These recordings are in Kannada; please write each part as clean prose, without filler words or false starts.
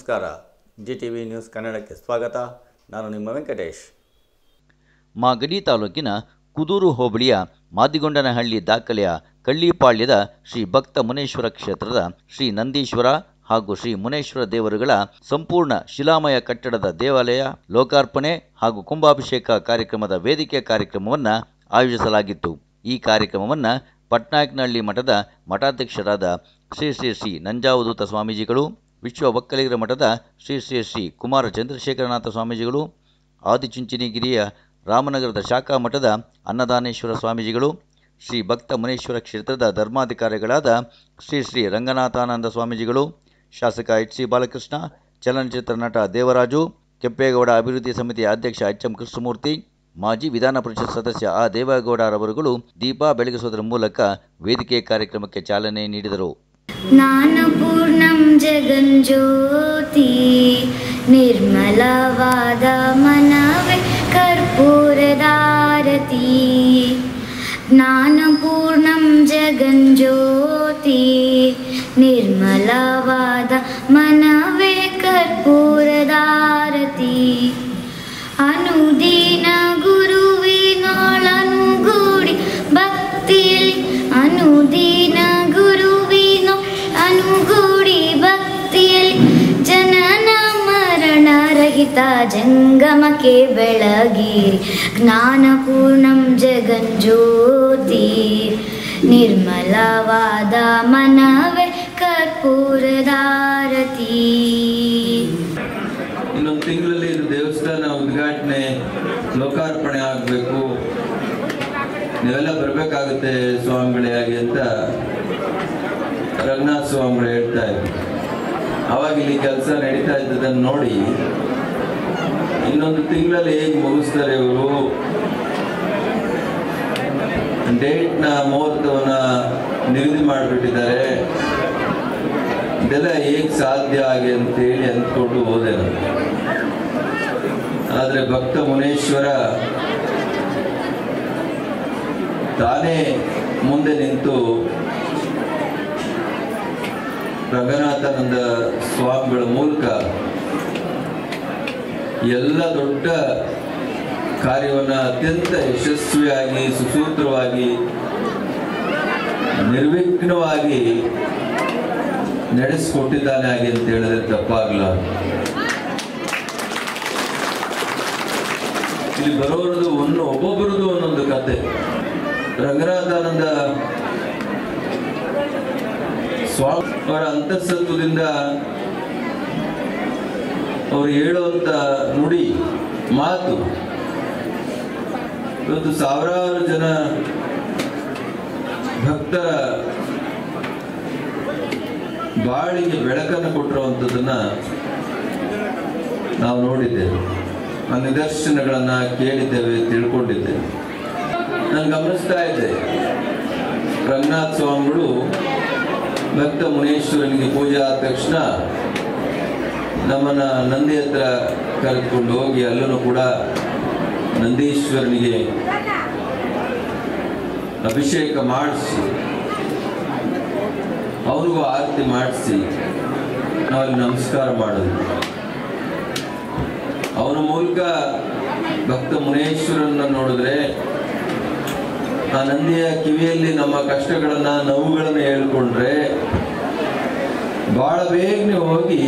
ನಮಸ್ಕಾರ. GTV ನ್ಯೂಸ್ ಕನ್ನಡಕ್ಕೆ ಸ್ವಾಗತ. ನಾನು ನಿಮ್ಮ ವೆಂಕಟೇಶ್. ಮಾಗಡಿ ತಾಲೂಕಿನ ಕುದೂರು ಹೋಬಳಿಯ ಮಾದಿಗೊಂಡನಹಳ್ಳಿ ದಾಖಲೆಯ ಕಳ್ಳಿಪಾಳ್ಯದ ಶ್ರೀ ಭಕ್ತ ಮುನೇಶ್ವರ ಕ್ಷೇತ್ರದ ಶ್ರೀ ನಂದೀಶ್ವರ ಹಾಗೂ ಶ್ರೀ ಮುನೇಶ್ವರ ದೇವರುಗಳ ಸಂಪೂರ್ಣ ಶಿಲಾಮಯ ಕಟ್ಟಡದ ದೇವಾಲಯ ಲೋಕಾರ್ಪಣೆ ಹಾಗೂ ಕುಂಭಾಭಿಷೇಕ ಕಾರ್ಯಕ್ರಮದ ವೇದಿಕೆ ಕಾರ್ಯಕ್ರಮವನ್ನು ಆಯೋಜಿಸಲಾಗಿತ್ತು. ಈ ಕಾರ್ಯಕ್ರಮವನ್ನು ಪಟ್ನಾಯಕನಹಳ್ಳಿ ಮಠದ ಮಠಾಧ್ಯಕ್ಷರಾದ ಶ್ರೀ ಶ್ರೀ ಶ್ರೀ ನಂಜಾವಧೂತ ಸ್ವಾಮೀಜಿಗಳು, ವಿಶ್ವ ಒಕ್ಕಲಿಗರ ಮಠದ ಶ್ರೀ ಶ್ರೀ ಶ್ರೀ ಕುಮಾರ ಚಂದ್ರಶೇಖರನಾಥ ಸ್ವಾಮೀಜಿಗಳು, ಆದಿಚುಂಚನಗಿರಿಯ ರಾಮನಗರದ ಶಾಖಾ ಮಠದ ಅನ್ನದಾನೇಶ್ವರ ಸ್ವಾಮೀಜಿಗಳು, ಶ್ರೀ ಭಕ್ತ ಮುನೇಶ್ವರ ಕ್ಷೇತ್ರದ ಧರ್ಮಾಧಿಕಾರಿಗಳಾದ ಶ್ರೀ ಶ್ರೀ ರಂಗನಾಥಾನಂದ ಸ್ವಾಮೀಜಿಗಳು, ಶಾಸಕ HC ಬಾಲಕೃಷ್ಣ, ಚಲನಚಿತ್ರ ನಟ ದೇವರಾಜು, ಕೆಂಪೇಗೌಡ ಅಭಿವೃದ್ಧಿ ಸಮಿತಿಯ ಅಧ್ಯಕ್ಷ HM ಕೃಷ್ಣಮೂರ್ತಿ, ಮಾಜಿ ವಿಧಾನ ಪರಿಷತ್ ಸದಸ್ಯ ಆ ದೇವೇಗೌಡರವರುಗಳು ದೀಪ ಬೆಳಗಿಸುವುದರ ಮೂಲಕ ವೇದಿಕೆ ಕಾರ್ಯಕ್ರಮಕ್ಕೆ ಚಾಲನೆ ನೀಡಿದರು. ಜ್ಞಾನಪೂರ್ಣಂ ಜಗಜ್ಯೋತಿ ನಿರ್ಮಲವಾದ ಮನವೇ ಕರ್ಪೂರದಾರತಿ. ಜ್ಞಾನಪೂರ್ಣಂ ಜಗಜ್ಯೋತಿ ನಿರ್ಮಲವಾದ ಮನವೇ ಕರ್ಪೂರದಾರತಿ. ಅನುದಿನ ಗುರುವಿನೊಳನುಗೂಡಿ ಭಕ್ತಿಯಲ್ಲಿ ಅನುದಿನ ಅನುಗೂಡಿ ಭಕ್ತಿಯಲ್ಲಿ ಜನನ ಮರಣ ರಹಿತ ಜಂಗಮಕ್ಕೆ ಬೆಳಗಿರಿ. ಜ್ಞಾನಪೂರ್ಣಂ ಜಗಜ್ಯೋತಿ ನಿರ್ಮಲವಾದ ಮನವೇ ಕರ್ಪೂರದಾರತಿ. ಇನ್ನೊಂದು ತಿಂಗಳಲ್ಲಿ ಇದು ದೇವಸ್ಥಾನ ಉದ್ಘಾಟನೆ ಲೋಕಾರ್ಪಣೆ ಆಗಬೇಕು, ನೀವೆಲ್ಲ ಬರಬೇಕಾಗುತ್ತೆ ಸ್ವಾಮಿಗಳೇ ಆಗಿ ಅಂತ ರಂಗನಾಥ ಸ್ವಾಮಿಗಳು ಹೇಳ್ತಾ ಇದ್ರು. ಅವಾಗ ಇಲ್ಲಿ ಕೆಲಸ ನಡೀತಾ ಇದ್ದದನ್ನು ನೋಡಿ ಇನ್ನೊಂದು ತಿಂಗಳಲ್ಲಿ ಹೇಗೆ ಮುಗಿಸ್ತಾರೆ ಇವರು, ಡೇಟ್ನ ಮುಹೂರ್ತವನ್ನ ನಿಗದಿ ಮಾಡಿಬಿಟ್ಟಿದ್ದಾರೆ, ಇದೆಲ್ಲ ಹೇಗೆ ಸಾಧ್ಯ ಆಗಿ ಅಂತೇಳಿ ಅಂದ್ಕೊಂಡು ಹೋದೆ ನಾನು. ಆದರೆ ಭಕ್ತ ಮುನೇಶ್ವರ ತಾನೇ ಮುಂದೆ ನಿಂತು ರಂಗನಾಥಾನಂದ ಸ್ವಾಮಿಗಳ ಮೂಲಕ ಎಲ್ಲ ದೊಡ್ಡ ಕಾರ್ಯವನ್ನು ಅತ್ಯಂತ ಯಶಸ್ವಿಯಾಗಿ ಸುಸೂತ್ರವಾಗಿ ನಿರ್ವಿಘ್ನವಾಗಿ ನಡೆಸಿಕೊಟ್ಟಿದ್ದಾನೆ ಆಗಿ ಅಂತ ಹೇಳಿದ್ರೆ ತಪ್ಪಾಗಲ್ಲ. ಇಲ್ಲಿ ಬರೋರದು ಒಬ್ಬೊಬ್ಬರದು ಒಂದೊಂದು ಕತೆ. ರಂಗನಾಥಾನಂದ ಸ್ವಾಮಿ ಅವರ ಅಂತಃಸತ್ವದಿಂದ ಅವರು ಹೇಳುವಂತ ನುಡಿ ಮಾತು ಇವತ್ತು ಸಾವಿರಾರು ಜನ ಭಕ್ತರ ಬಾಳಿಗೆ ಬೆಳಕನ್ನು ಕೊಟ್ಟಿರುವಂಥದ್ದನ್ನ ನಾವು ನೋಡಿದ್ದೇವೆ, ಆ ನಿದರ್ಶನಗಳನ್ನ ಕೇಳಿದ್ದೇವೆ, ತಿಳ್ಕೊಂಡಿದ್ದೇವೆ. ನಾನು ಗಮನಿಸ್ತಾ ಇದ್ದೆ, ರಂಗನಾಥ ಸ್ವಾಮಿಗಳು ಭಕ್ತ ಮುನೇಶ್ವರನಿಗೆ ಪೂಜೆ ಆದ ತಕ್ಷಣ ನಮ್ಮನ್ನ ನಂದಿ ಹತ್ರ ಕರೆದುಕೊಂಡು ಹೋಗಿ ಅಲ್ಲೂ ಕೂಡ ನಂದೀಶ್ವರನಿಗೆ ಅಭಿಷೇಕ ಮಾಡಿಸಿ ಅವ್ರಿಗೂ ಆರತಿ ಮಾಡಿಸಿ ನಾವಲ್ಲಿ ನಮಸ್ಕಾರ ಮಾಡೋದು. ಅವನ ಮೂಲಕ ಭಕ್ತ ಮುನೇಶ್ವರನ್ನ ನೋಡಿದ್ರೆ ಆ ನಂದಿಯ ಕಿವಿಯಲ್ಲಿ ನಮ್ಮ ಕಷ್ಟಗಳನ್ನ ನೋವುಗಳನ್ನ ಹೇಳ್ಕೊಂಡ್ರೆ ಬಹಳ ಬೇಗನೆ ಹೋಗಿ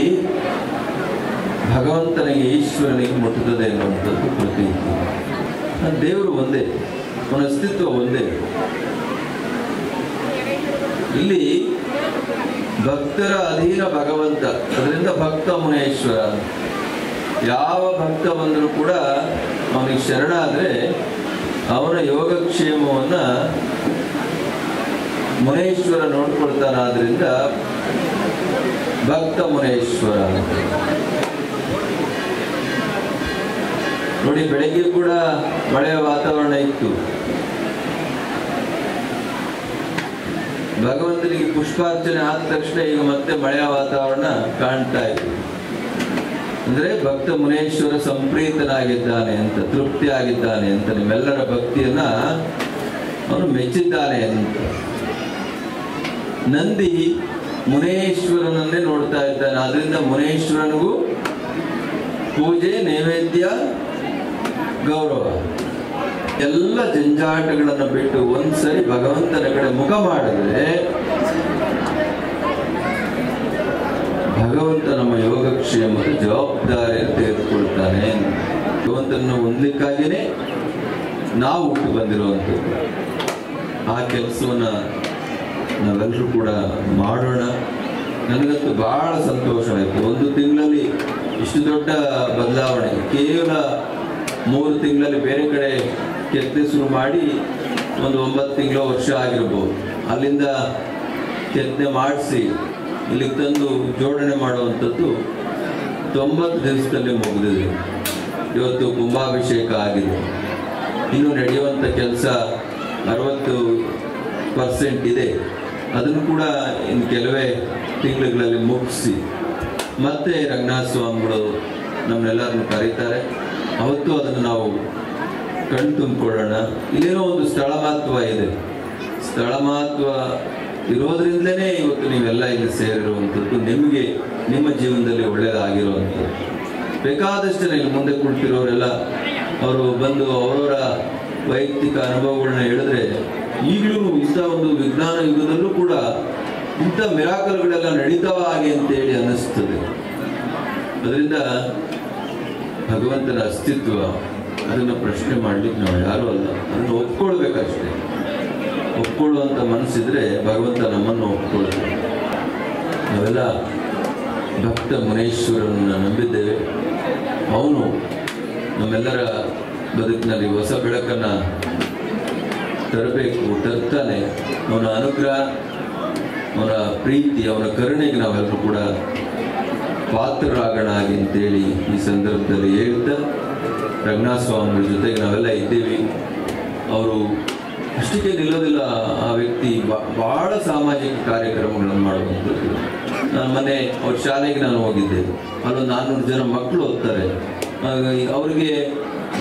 ಭಗವಂತನಿಗೆ ಈಶ್ವರನಿಗೆ ಮುಟ್ಟುತ್ತದೆ ಎನ್ನುವಂಥದ್ದು ಪ್ರತೀತಿ. ದೇವರು ಒಂದೇ, ಅವನ ಅಸ್ತಿತ್ವ ಒಂದೇ. ಇಲ್ಲಿ ಭಕ್ತರ ಅಧೀನ ಭಗವಂತ, ಅದರಿಂದ ಭಕ್ತ ಮುನೇಶ್ವರ. ಯಾವ ಭಕ್ತ ಬಂದರೂ ಕೂಡ ಅವನಿಗೆ ಶರಣಾದ್ರೆ ಅವನ ಯೋಗಕ್ಷೇಮವನ್ನ ಮುನೇಶ್ವರ ನೋಡ್ಕೊಳ್ತಾನಾದ್ರಿಂದ ಭಕ್ತ ಮುನೇಶ್ವರ. ನೋಡಿ, ಬೆಳಗ್ಗೆ ಕೂಡ ಮಳೆಯ ವಾತಾವರಣ ಇತ್ತು. ಭಗವಂತನಿಗೆ ಪುಷ್ಪಾರ್ಚನೆ ಆದ ತಕ್ಷಣ ಈಗ ಮತ್ತೆ ಮಳೆಯ ವಾತಾವರಣ ಕಾಣ್ತಾ ಇತ್ತು. ಅಂದ್ರೆ ಭಕ್ತ ಮುನೇಶ್ವರ ಸಂಪ್ರೀತನಾಗಿದ್ದಾನೆ ಅಂತ, ತೃಪ್ತಿ ಆಗಿದ್ದಾನೆ ಅಂತ, ನಿಮ್ಮೆಲ್ಲರ ಭಕ್ತಿಯನ್ನ ಅವನು ಮೆಚ್ಚಿದ್ದಾನೆ ಅಂತ. ನಂದಿ ಮುನೇಶ್ವರನನ್ನೇ ನೋಡ್ತಾ ಇದ್ದಾನೆ. ಆದ್ರಿಂದ ಮುನೇಶ್ವರನಿಗೂ ಪೂಜೆ, ನೈವೇದ್ಯ, ಗೌರವ, ಎಲ್ಲ ಜಂಜಾಟಗಳನ್ನು ಬಿಟ್ಟು ಒಂದ್ಸರಿ ಭಗವಂತನ ಕಡೆ ಮುಖ ಮಾಡಿದ್ರೆ ಭಗವಂತ ನಮ್ಮ ಯೋಗಕ್ಷೇಮದ ಜವಾಬ್ದಾರಿಯನ್ನು ತೆಗೆದುಕೊಳ್ತಾನೆ. ಭಗವಂತನ ಹೊಂದಲಿಕ್ಕಾಗಿಯೇ ನಾವು ಹುಟ್ಟು ಬಂದಿರುವಂಥದ್ದು. ಆ ಕೆಲಸವನ್ನ ನಾವೆಲ್ಲರೂ ಕೂಡ ಮಾಡೋಣ. ನನಗಂತೂ ಬಹಳ ಸಂತೋಷ ಆಯಿತು. 1 ತಿಂಗಳಲ್ಲಿ ಇಷ್ಟು ದೊಡ್ಡ ಬದಲಾವಣೆ. ಕೇವಲ 3 ತಿಂಗಳಲ್ಲಿ ಬೇರೆ ಕಡೆ ಕೆತ್ತನೆ ಶುರು ಮಾಡಿ ಒಂದು 9 ತಿಂಗಳು ವರ್ಷ ಆಗಿರ್ಬೋದು. ಅಲ್ಲಿಂದ ಕೆತ್ತನೆ ಮಾಡಿಸಿ ಇಲ್ಲಿಗೆ ತಂದು ಜೋಡಣೆ ಮಾಡುವಂಥದ್ದು 90 ದಿವಸದಲ್ಲಿ ಮುಗಿದಿದೆ. ಇವತ್ತು ಕುಂಭಾಭಿಷೇಕ ಆಗಿದೆ. ಇನ್ನು ನಡೆಯುವಂಥ ಕೆಲಸ 60% ಇದೆ. ಅದನ್ನು ಕೂಡ ಇನ್ನು ಕೆಲವೇ ತಿಂಗಳುಗಳಲ್ಲಿ ಮುಗಿಸಿ ಮತ್ತೆ ರಂಗನಾಥ ಸ್ವಾಮಿಗಳು ನಮ್ಮನ್ನೆಲ್ಲರನ್ನು ಕರೀತಾರೆ. ಅವತ್ತು ಅದನ್ನು ನಾವು ಕಣ್ಣು ತುಂಬಿಕೊಳ್ಳೋಣ. ಇಲ್ಲೇನೋ ಒಂದು ಸ್ಥಳ ಮಹತ್ವ ಇದೆ. ಸ್ಥಳ ಮಹತ್ವ ಇರೋದ್ರಿಂದಲೇ ಇವತ್ತು ನೀವೆಲ್ಲ ಇಲ್ಲಿ ಸೇರಿರುವಂಥದ್ದು. ನಿಮಗೆ ನಿಮ್ಮ ಜೀವನದಲ್ಲಿ ಒಳ್ಳೆಯದಾಗಿರುವಂಥದ್ದು. ಬೇಕಾದಷ್ಟು ಜನ ಇಲ್ಲಿ ಮುಂದೆ ಕುಳಿತಿರೋರೆಲ್ಲ ಅವರು ಬಂದು ಅವರವರ ವೈಯಕ್ತಿಕ ಅನುಭವಗಳನ್ನ ಹೇಳಿದ್ರೆ, ಈಗಲೂ ಇಂಥ ಒಂದು ವಿಜ್ಞಾನ ಯುಗದಲ್ಲೂ ಕೂಡ ಇಂಥ ಮಿರಾಕಲ್ಗಳೆಲ್ಲ ನಡೀತಾವ ಹಾಗೆ ಅಂತೇಳಿ ಅನ್ನಿಸ್ತದೆ. ಅದರಿಂದ ಭಗವಂತನ ಅಸ್ತಿತ್ವ ಅದನ್ನು ಪ್ರಶ್ನೆ ಮಾಡ್ಲಿಕ್ಕೆ ನಾವು ಯಾರೂ ಅಲ್ಲ. ಅದನ್ನು ಒಪ್ಕೊಳ್ಬೇಕಷ್ಟೇ. ಒಪ್ಕೊಳ್ಳುವಂಥ ಮನಸ್ಸಿದ್ರೆ ಭಗವಂತ ನಮ್ಮನ್ನು ಒಪ್ಕೊಳ್ತಾರೆ. ನಾವೆಲ್ಲ ಭಕ್ತ ಮುನೇಶ್ವರನನ್ನು ನಂಬಿದ್ದೇವೆ. ಅವನು ನಮ್ಮೆಲ್ಲರ ಬದುಕಿನಲ್ಲಿ ಹೊಸ ಬೆಳಕನ್ನು ತರಬೇಕು, ತರ್ತಾನೆ. ಅವನ ಅನುಗ್ರಹ, ಅವನ ಪ್ರೀತಿ, ಅವನ ಕರುಣೆಗೆ ನಾವೆಲ್ಲರೂ ಕೂಡ ಪಾತ್ರರಾಗೋಣ ಹಾಗೆ ಅಂತೇಳಿ ಈ ಸಂದರ್ಭದಲ್ಲಿ ಹೇಳ್ತಾ, ರಂಗನಾಥ ಸ್ವಾಮಿಗಳ ಜೊತೆಗೆ ನಾವೆಲ್ಲ ಇದ್ದೀವಿ. ಅವರು ಅಷ್ಟಕ್ಕೆ ನಿಲ್ಲೋದಿಲ್ಲ. ಆ ವ್ಯಕ್ತಿ ಬಹಳ ಸಾಮಾಜಿಕ ಕಾರ್ಯಕ್ರಮಗಳನ್ನು ಮಾಡುವಂಥದ್ದು. ನಾನು ಮೊನ್ನೆ ಅವ್ರ ಶಾಲೆಗೆ ನಾನು ಹೋಗಿದ್ದೆ. ಅಲ್ಲೊಂದು 400 ಜನ ಮಕ್ಕಳು ಓದ್ತಾರೆ. ಅವರಿಗೆ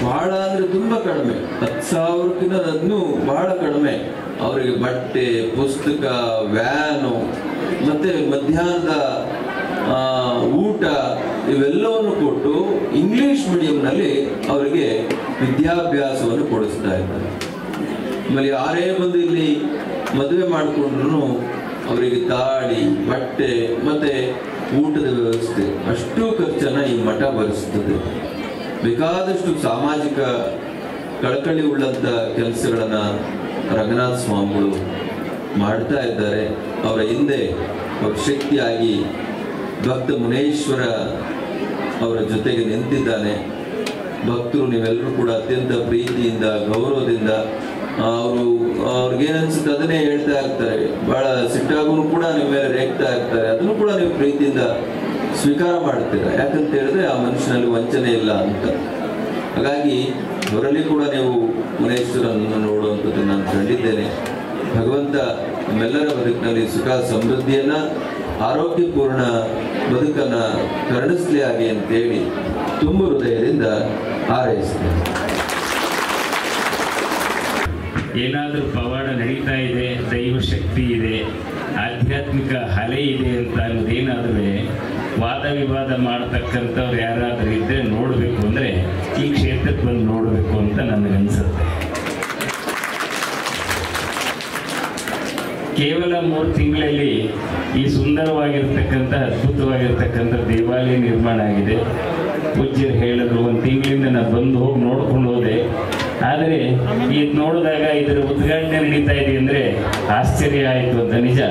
ಬಹಳ ಅಂದರೆ ತುಂಬ ಕಡಿಮೆ, 10,000ಕ್ಕಿಂತ ಅದನ್ನು ಬಹಳ ಕಡಿಮೆ. ಅವರಿಗೆ ಬಟ್ಟೆ, ಪುಸ್ತಕ, ವ್ಯಾನು ಮತ್ತು ಮಧ್ಯಾಹ್ನದ ಊಟ ಇವೆಲ್ಲವನ್ನು ಕೊಟ್ಟು ಇಂಗ್ಲಿಷ್ ಮೀಡಿಯಂನಲ್ಲಿ ಅವರಿಗೆ ವಿದ್ಯಾಭ್ಯಾಸವನ್ನು ಕೊಡಿಸ್ತಾ ಇದ್ದಾರೆ. ಆಮೇಲೆ ಯಾರೇ ಬಂದು ಇಲ್ಲಿ ಮದುವೆ ಮಾಡಿಕೊಂಡ್ರು ಅವರಿಗೆ ತಾಳಿ, ಬಟ್ಟೆ ಮತ್ತು ಊಟದ ವ್ಯವಸ್ಥೆ, ಅಷ್ಟು ಖರ್ಚನ್ನು ಈ ಮಠ ಭರಿಸ್ತದೆ. ಬೇಕಾದಷ್ಟು ಸಾಮಾಜಿಕ ಕಳಕಳಿ ಉಳ್ಳಂಥ ಕೆಲಸಗಳನ್ನು ರಂಗನಾಥ ಸ್ವಾಮಿಗಳು ಮಾಡ್ತಾ ಇದ್ದಾರೆ. ಅವರ ಹಿಂದೆ ಅವರ ಶಕ್ತಿಯಾಗಿ ಭಕ್ತ ಮುನೇಶ್ವರ ಅವರ ಜೊತೆಗೆ ನಿಂತಿದ್ದಾನೆ. ಭಕ್ತರು ನೀವೆಲ್ಲರೂ ಕೂಡ ಅತ್ಯಂತ ಪ್ರೀತಿಯಿಂದ, ಗೌರವದಿಂದ ಅವ್ರಿಗೇನನ್ಸುತ್ತೆ ಅದನ್ನೇ ಹೇಳ್ತಾ ಇರ್ತಾರೆ. ಬಹಳ ಸಿಟ್ಟಾಗೂ ಕೂಡ ನಿಮ್ಮ ಮೇಲೆ ರೇಗ್ತಾ ಇರ್ತಾರೆ. ಅದನ್ನು ಕೂಡ ನೀವು ಪ್ರೀತಿಯಿಂದ ಸ್ವೀಕಾರ ಮಾಡ್ತೀರ. ಯಾಕಂತ ಹೇಳಿದ್ರೆ ಆ ಮನುಷ್ಯನಲ್ಲಿ ವಂಚನೆ ಇಲ್ಲ ಅಂತ. ಹಾಗಾಗಿ ಅವರಲ್ಲಿ ಕೂಡ ನೀವು ಮುನೇಶ್ವರನನ್ನು ನೋಡುವಂಥದ್ದು ನಾನು ಕಂಡಿದ್ದೇನೆ. ಭಗವಂತ ನಮ್ಮೆಲ್ಲರ ಬದುಕಿನಲ್ಲಿ ಸುಖ ಸಮೃದ್ಧಿಯನ್ನು, ಆರೋಗ್ಯಪೂರ್ಣ ಬದುಕನ್ನು ಕರುಣಿಸಲಿ ಹಾಗೆ ಅಂತೇಳಿ ತುಂಬ ಹೃದಯದಿಂದ ಹಾರೈಸ್ತೇನೆ. ಏನಾದರೂ ಪವಾಡ ನಡೀತಾ ಇದೆ, ದೈವ ಶಕ್ತಿ ಇದೆ, ಆಧ್ಯಾತ್ಮಿಕ ಅಲೆ ಇದೆ ಅಂತ ಅನ್ನೋದೇನಾದರೂ ವಾದ ವಿವಾದ ಮಾಡ್ತಕ್ಕಂಥವ್ರು ಯಾರಾದರೂ ಇದ್ದರೆ ನೋಡಬೇಕು ಅಂದರೆ ಈ ಕ್ಷೇತ್ರಕ್ಕೆ ಬಂದು ನೋಡಬೇಕು ಅಂತ ನನಗನ್ಸುತ್ತೆ. ಕೇವಲ 3 ತಿಂಗಳಲ್ಲಿ ಈ ಸುಂದರವಾಗಿರ್ತಕ್ಕಂಥ, ಅದ್ಭುತವಾಗಿರ್ತಕ್ಕಂಥ ದೇವಾಲಯ ನಿರ್ಮಾಣ ಆಗಿದೆ. ಪೂಜ್ಯರು ಹೇಳಿದ್ರು 1 ತಿಂಗಳಿಂದ ನಾನು ಬಂದು ಹೋಗಿ ನೋಡ್ಕೊಂಡು ಹೋದೆ. ಆದರೆ ಇದು ನೋಡಿದಾಗ ಇದರ ಉದ್ಘಾಟನೆ ನಡೀತಾ ಇದೆ ಅಂದರೆ ಆಶ್ಚರ್ಯ ಆಯಿತು ಅಂತ ನಿಜ.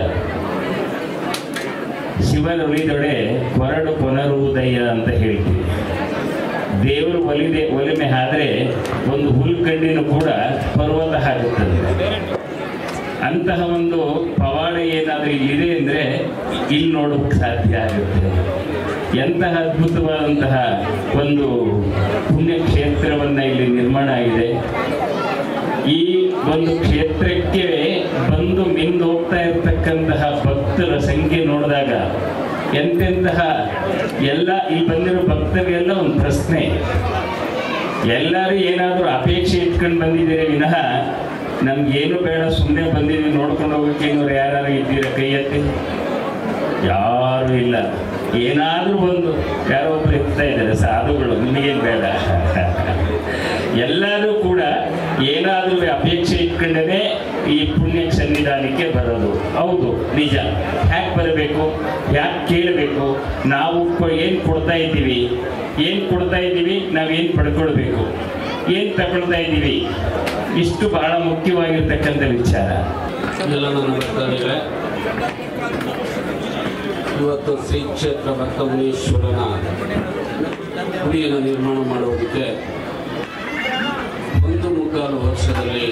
ಶಿವನ ಒಲಿದೊಡೆ ಕೊರಡು ಪುನರುದಯ ಅಂತ ಹೇಳ್ತೀವಿ. ದೇವರು ಒಲಿಮೆ ಆದ್ರೆ ಒಂದು ಹುಲ್ಕಂಡಿನೂ ಕೂಡ ಪರ್ವತ ಆಗುತ್ತದೆ. ಅಂತಹ ಒಂದು ಪವಾಡ ಏನಾದರೂ ಇಲ್ಲಿದೆ ಅಂದರೆ ಇಲ್ಲಿ ನೋಡೋಕ್ಕೆ ಸಾಧ್ಯ ಆಗುತ್ತೆ. ಎಂತಹ ಅದ್ಭುತವಾದಂತಹ ಒಂದು ಪುಣ್ಯಕ್ಷೇತ್ರವನ್ನು ಇಲ್ಲಿ ನಿರ್ಮಾಣ ಆಗಿದೆ. ಈ ಒಂದು ಕ್ಷೇತ್ರಕ್ಕೆ ಬಂದು ಮಿಂದು ಹೋಗ್ತಾ ಇರ್ತಕ್ಕಂತಹ ಭಕ್ತರ ಸಂಖ್ಯೆ ನೋಡಿದಾಗ ಎಂತೆಂತಹ ಎಲ್ಲ ಇಲ್ಲಿ ಬಂದಿರೋ ಭಕ್ತರಿಗೆಲ್ಲ ಒಂದು ಪ್ರಶ್ನೆ, ಎಲ್ಲರೂ ಏನಾದರೂ ಅಪೇಕ್ಷೆ ಇಟ್ಕೊಂಡು ಬಂದಿದ್ದೀರಿ ವಿನಃ ನಮ್ಗೇನು ಬೇಡ, ಸುಮ್ಮನೆ ಬಂದಿದ್ದೀವಿ ನೋಡ್ಕೊಂಡು ಹೋಗೋಕೆ ಯಾರು ಇದ್ದೀರಾ? ಕೈ ಎತ್ತಿ. ಯಾರು ಇಲ್ಲ. ಏನಾದರೂ ಒಂದು ಯಾರೋ ಒಬ್ರು ಇರ್ತಾ ಇದ್ದಾರೆ ಸಾಧುಗಳು, ನಿಮಗೇನು ಬೇಡ. ಎಲ್ಲರೂ ಕೂಡ ಏನಾದರೂ ಅಪೇಕ್ಷೆ ಇಟ್ಕೊಂಡೇ ಈ ಪುಣ್ಯ ಸನ್ನಿಧಾನಕ್ಕೆ ಬರೋದು. ಹೌದು, ನಿಜ. ಯಾಕೆ ಬರಬೇಕು, ಯಾಕೆ ಕೇಳಬೇಕು, ನಾವು ಏನು ಕೊಡ್ತಾ ಇದ್ದೀವಿ, ನಾವೇನು ಪಡ್ಕೊಳ್ಬೇಕು, ಏನು ತಗೊಳ್ತಾ ಇದ್ದೀವಿ, ಇಷ್ಟು ಬಹಳ ಮುಖ್ಯವಾಗಿರ್ತಕ್ಕಂಥ ವಿಚಾರ. ಎಲ್ಲ ನನ್ನ ಭಕ್ತರಿಗಳೇ, ಇವತ್ತು ಶ್ರೀ ಕ್ಷೇತ್ರ ಭಕ್ತ ಮುನೀಶ್ವರನ ಗುಡಿಯನ್ನು ನಿರ್ಮಾಣ ಮಾಡುವುದಕ್ಕೆ 1.25 ವರ್ಷದಲ್ಲಿ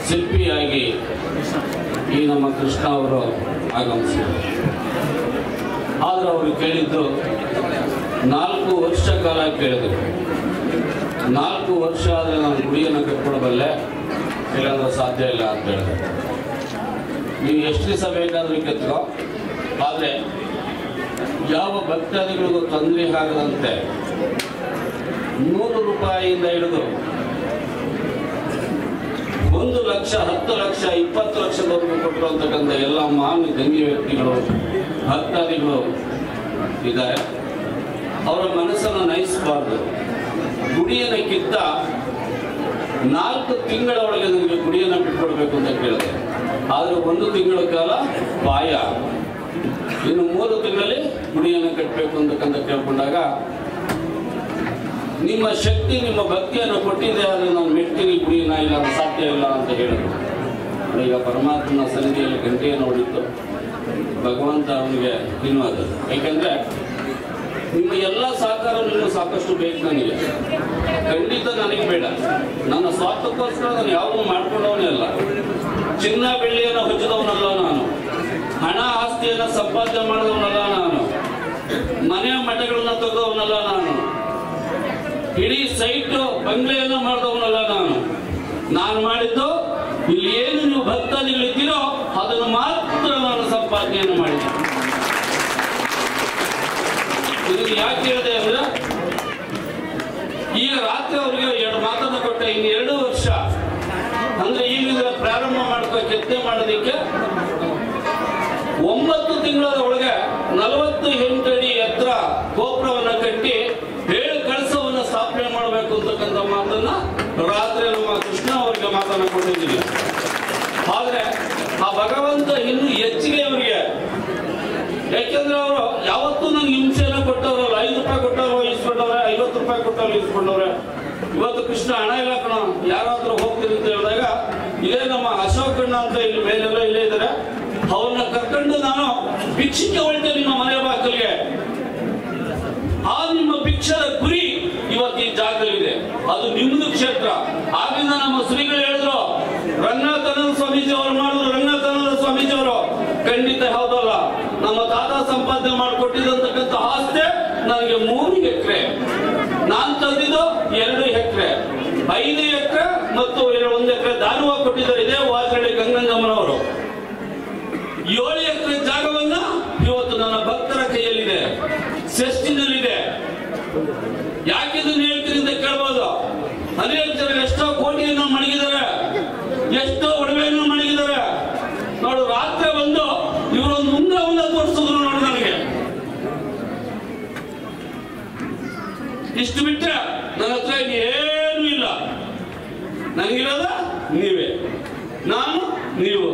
ಶಿಲ್ಪಿಯಾಗಿ ಈ ನಮ್ಮ ಕೃಷ್ಣ ಅವರು ಆಗಮಿಸಿದರು. ಆದರೆ ಅವರು ಕೇಳಿದ್ದು 4 ವರ್ಷ ಕಾಲ ಕೇಳಿದರು. 4 ವರ್ಷ ಆದರೆ ನಾನು ಗುಡಿಯನ್ನು ಕಟ್ಕೊಡಬಲ್ಲೆ, ಇಲ್ಲಾಂದ್ರೆ ಸಾಧ್ಯ ಇಲ್ಲ ಅಂತ ಹೇಳಿದೆ. ನೀವು ಎಷ್ಟು ದಿವಸ ಬೇಕಾದರೂ ಕೆತ್ತೋ, ಆದರೆ ಯಾವ ಭಕ್ತಾದಿಗಳಿಗೂ ತೊಂದರೆ ಆಗದಂತೆ 100 ರೂಪಾಯಿಯಿಂದ ಹಿಡಿದು 1 ಲಕ್ಷ, 10 ಲಕ್ಷ, 20 ಲಕ್ಷದವರೆಗೂ ಕೊಟ್ಟಿರುವಂತಕ್ಕಂಥ ಎಲ್ಲ ಮಾನ್ಯ ಗಣ್ಯ ವ್ಯಕ್ತಿಗಳು, ಭಕ್ತಾದಿಗಳು ಇದ್ದಾರೆ. ಅವರ ಮನಸ್ಸನ್ನು ನಯಿಸಬಾರ್ದು. ಗುಡಿಯನ್ನು ಕಿತ್ತ 4 ತಿಂಗಳ ಒಳಗೆ ನನಗೆ ಗುಡಿಯನ್ನು ಬಿಟ್ಕೊಡ್ಬೇಕು ಅಂತ ಕೇಳಿದೆ. ಆದರೆ 1 ತಿಂಗಳ ಕಾಲ ಬಾಯ, ಇನ್ನು 3 ತಿಂಗಳಲ್ಲಿ ಗುಡಿಯನ್ನು ಕಟ್ಟಬೇಕು ಅಂತಕ್ಕಂಥ ಕೇಳ್ಕೊಂಡಾಗ, ನಿಮ್ಮ ಶಕ್ತಿ, ನಿಮ್ಮ ಭಕ್ತಿಯನ್ನು ಕೊಟ್ಟಿದೆ, ಆದರೆ ನಾನು ಮೆಟ್ತೀನಿ, ಗುಡಿನ ಇಲ್ಲ, ಸಾಧ್ಯ ಇಲ್ಲ ಅಂತ ಹೇಳಿದ್ರು. ಈಗ ಪರಮಾತ್ಮನ ಸನ್ನಿಧಿಯಲ್ಲಿ ಗಂಟೆಯನ್ನು ಹೊಡಿತು ಭಗವಂತ ಅವನಿಗೆ ತಿನ್ನುವುದು. ಏಕೆಂದ್ರೆ ನಿಮ್ಮ ಎಲ್ಲ ಸಹಕಾರ ಇನ್ನೂ ಸಾಕಷ್ಟು ಬೇಕು ನನಗೆ. ಖಂಡಿತ ನನಗೆ ಬೇಡ. ನನ್ನ ಸ್ವಾರ್ಥಕ್ಕೋಸ್ಕರ ನಾನು ಯಾವುದನ್ನು ಮಾಡ್ಕೊಂಡವನೇ ಅಲ್ಲ. ಚಿನ್ನ ಬೆಳ್ಳಿಯನ್ನು ಹೊಜ್ಜಿದವನಲ್ಲ ನಾನು. ಹಣ ಆಸ್ತಿಯನ್ನು ಸಂಪಾದನೆ ಮಾಡಿದವನಲ್ಲ ನಾನು. ಮನೆ ಮಠಗಳನ್ನ ತೆಗೆದವನಲ್ಲ ನಾನು. ಇಡೀ ಸೈಟ್ ಬಂಗ್ಲೆಯನ್ನು ಮಾಡಿದವನಲ್ಲ ನಾನು. ನಾನು ಮಾಡಿದ್ದು ಇಲ್ಲಿ ಏನು ನೀವು ಭಕ್ತಾದಿಗಳಿದ್ದೀರೋ ಅದನ್ನು ಮಾತ್ರ ನಾನು ಸಂಪಾದನೆಯನ್ನು ಮಾಡಿದ್ದೆ. ಇದನ್ನು ಯಾಕೆ ಹೇಳಿದೆ ಅಂದ್ರೆ, ಈಗ ರಾತ್ರಿ ಅವರಿಗೆ 2 ಮಾತನ್ನು ಕೊಟ್ಟೆ. ಇನ್ನು 2 ವರ್ಷ ಅಂದ್ರೆ ಈಗಿಂದ ಪ್ರಾರಂಭ ಮಾಡ್ಕೋ ಕೆತ್ತನೆ ಮಾಡೋದಕ್ಕೆ 9 ತಿಂಗಳ ಒಳಗೆ 48 ಅಡಿ ಎತ್ತರ ಗೋಪುರವನ್ನು ಕಟ್ಟಿ 7 ಕಳಸವನ್ನು ಸ್ಥಾಪನೆ ಮಾಡಬೇಕು ಅಂತಕ್ಕಂಥ ಮಾತನ್ನ ರಾತ್ರಿ ನಮ್ಮ ಕೃಷ್ಣ ಅವರಿಗೆ ಮಾತನ್ನು ಕೊಟ್ಟಿದ್ದೀವಿ. ಆದ್ರೆ ಆ ಭಗವಂತ ಇನ್ನೂ ಹೆಚ್ಚಿಗೆ ಅವರಿಗೆ, ಯಾಕೆಂದ್ರೆ ಅವರು ಯಾವತ್ತೂ ನನಗೆ ಹಿಂಸೆಯನ್ನು ಕೊಟ್ಟವ್ರಲ್ಲ. 5 ರೂಪಾಯಿ ಕೊಟ್ಟವ್ರು ಇಸ್ಕೊಂಡವ್ರೆ, 50 ರೂಪಾಯಿ ಕೊಟ್ಟವ್ರು ಇಸ್ಕೊಂಡವ್ರೆ. ಇವತ್ತು ಕೃಷ್ಣ ಹಣ ಇಲ್ಲ ಕಣ, ಯಾರಾದ್ರೂ ಹೋಗ್ತೀರಿ ಅಂತ ಹೇಳಿದಾಗ, ಇದೇ ನಮ್ಮ ಅಶೋಕಣ್ಣ ಅಂತ ಇಲ್ಲಿ ಮೇಲೆಲ್ಲ ಇಲ್ಲೇ ಇದ್ದಾರೆ, ಅವ್ರನ್ನ ಕರ್ಕೊಂಡು ನಾನು ಭಿಕ್ಷಿಕೆ ಹೊಳ್ತೇನೆ ನಿಮ್ಮ ಮನೆ ಬಾಗಿಲಿಗೆ. ಆ ನಿಮ್ಮ ಭಿಕ್ಷದ ಗುರಿ ಇವತ್ತು ಈ ಜಾಗದಲ್ಲಿದೆ. ಅದು ನಿಮ್ಮದು ಕ್ಷೇತ್ರ. ಆಗಿಂದ ನಮ್ಮ ಶ್ರೀಗಳು ಹೇಳಿದ್ರು, ರಂಗನಾಥಾನಂದ ಸ್ವಾಮೀಜಿ ಅವರು ಮಾಡಿದ್ರು. ರಂಗನಾಥಾನಂದ ಸ್ವಾಮೀಜಿ ಅವರು ಖಂಡಿತ ಹೌದಲ್ಲ, ನಮ್ಮ ತಾತ ಸಂಪಾದನೆ ಮಾಡಿಕೊಟ್ಟಿದ್ದಂತಕ್ಕಂಥ ಆಸ್ತಿ ನನಗೆ 3 ಎಕರೆ, ನಾನು ತಂದಿದ್ದು 2 ಎಕರೆ, 5 ಎಕರೆ ಮತ್ತು 1 ಎಕರೆ ದಾನವಾಗಿ ಕೊಟ್ಟಿದ್ದಾರೆ. ಇದೇ ವಾಜರಳ್ಳಿ ಗಂಗಮ್ಮನವರು 7 ಎಕರೆ ಜಾಗವನ್ನ ಇವತ್ತು ನನ್ನ ಭಕ್ತರ ಕೈಯಲ್ಲಿದೆ, ಸೆಸ್ಟಿನಲ್ಲಿದೆ. ಯಾಕಿದನ್ನು ಹೇಳ್ತೀನಿ ಅಂತ ಕೇಳ್ಬೋದು. ಅನೇಕ ಜನ ಎಷ್ಟೋ ಕೋಟಿಯನ್ನು ಮಡಗಿದ್ದಾರೆ, ಎಷ್ಟೋ ಒಡವೆಯನ್ನು ಮಡಗಿದ್ದಾರೆ. ನೋಡು, ರಾತ್ರಿ ಬಂದು ಇವರೊಂದು ಉಂಗುರವನ್ನ ತೋರಿಸಿದ್ರು ನೋಡಿ ನನಗೆ. ಇಷ್ಟು ಬಿಟ್ಟರೆ ನನ್ನ ಹತ್ರ ಏನೂ ಇಲ್ಲ. ನನಗಿರೋದ ನೀವೇ, ನಾನು ನೀವು.